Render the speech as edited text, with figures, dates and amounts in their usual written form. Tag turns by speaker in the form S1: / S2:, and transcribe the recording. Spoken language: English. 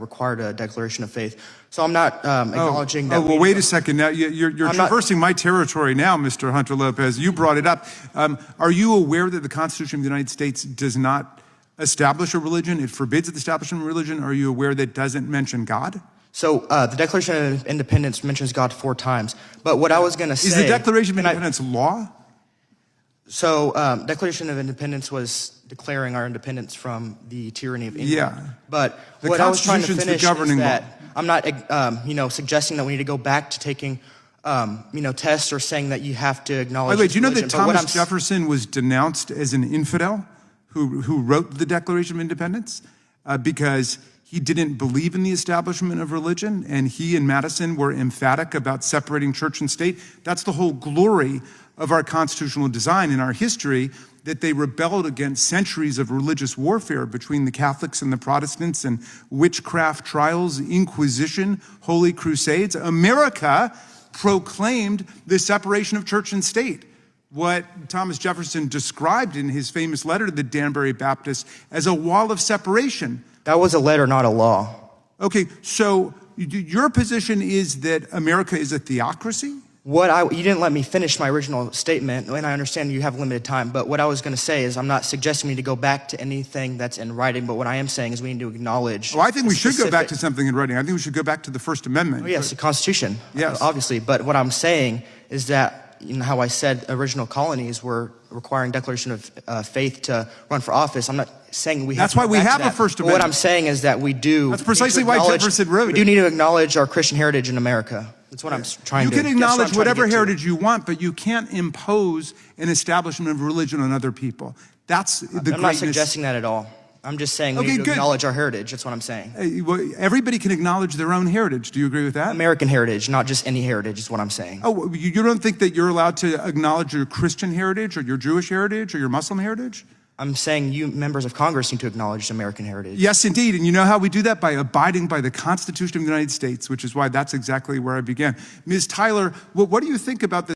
S1: required a declaration of faith. So I'm not acknowledging that.
S2: Well, wait a second. Now you're traversing my territory now, Mr. Hunter Lopez. You brought it up. Are you aware that the Constitution of the United States does not establish a religion? It forbids the establishment of religion. Are you aware that it doesn't mention God?
S1: So the Declaration of Independence mentions God 4 times. But what I was going to say...
S2: Is the Declaration of Independence law?
S1: So Declaration of Independence was declaring our independence from the tyranny of England.
S2: Yeah.
S1: But
S2: the
S1: what I was trying to finish is that
S2: law.
S1: I'm not, suggesting that we need to go back to taking, tests or saying that you have to acknowledge.
S2: Wait, do you know that Thomas Jefferson was denounced as an infidel who wrote the Declaration of Independence because he didn't believe in the establishment of religion, and he and Madison were emphatic about separating church and state? That's the whole glory of our constitutional design in our history, that they rebelled against centuries of religious warfare between the Catholics and the Protestants and witchcraft trials, Inquisition, Holy Crusades. America proclaimed the separation of church and state, what Thomas Jefferson described in his famous letter to the Danbury Baptists as a wall of separation.
S1: That was a letter, not a law.
S2: Okay, so your position is that America is a theocracy?
S1: You didn't let me finish my original statement, and I understand you have limited time, but what I was going to say is I'm not suggesting we need to go back to anything that's in writing, but what I am saying is we need to acknowledge...
S2: I think we should go back to something in writing. I think we should go back to the First Amendment.
S1: Oh, yes, the Constitution,
S2: yes.
S1: Obviously, but what I'm saying is that, how I said original colonies were requiring declaration of faith to run for office. I'm not saying we have
S2: That's why we have a First Amendment.
S1: What I'm saying is that we do...
S2: That's precisely why Jefferson wrote it.
S1: We do need to acknowledge our Christian heritage in America. That's what I'm trying to...
S2: You can acknowledge whatever heritage you want, but you can't impose an establishment of religion on other people. That's the greatness.
S1: I'm not suggesting that at all. I'm just saying we need to acknowledge our heritage. That's what I'm saying.
S2: Everybody can acknowledge their own heritage. Do you agree with that?
S1: American heritage, not just any heritage, is what I'm saying.
S2: Oh, you don't think that you're allowed to acknowledge your Christian heritage or your Jewish heritage or your Muslim heritage?
S1: I'm saying you members of Congress need to acknowledge American heritage.
S2: Yes, indeed. And you know how we do that? By abiding by the Constitution of the United States, which is why that's exactly where I began. Ms. Tyler, what do you think about this?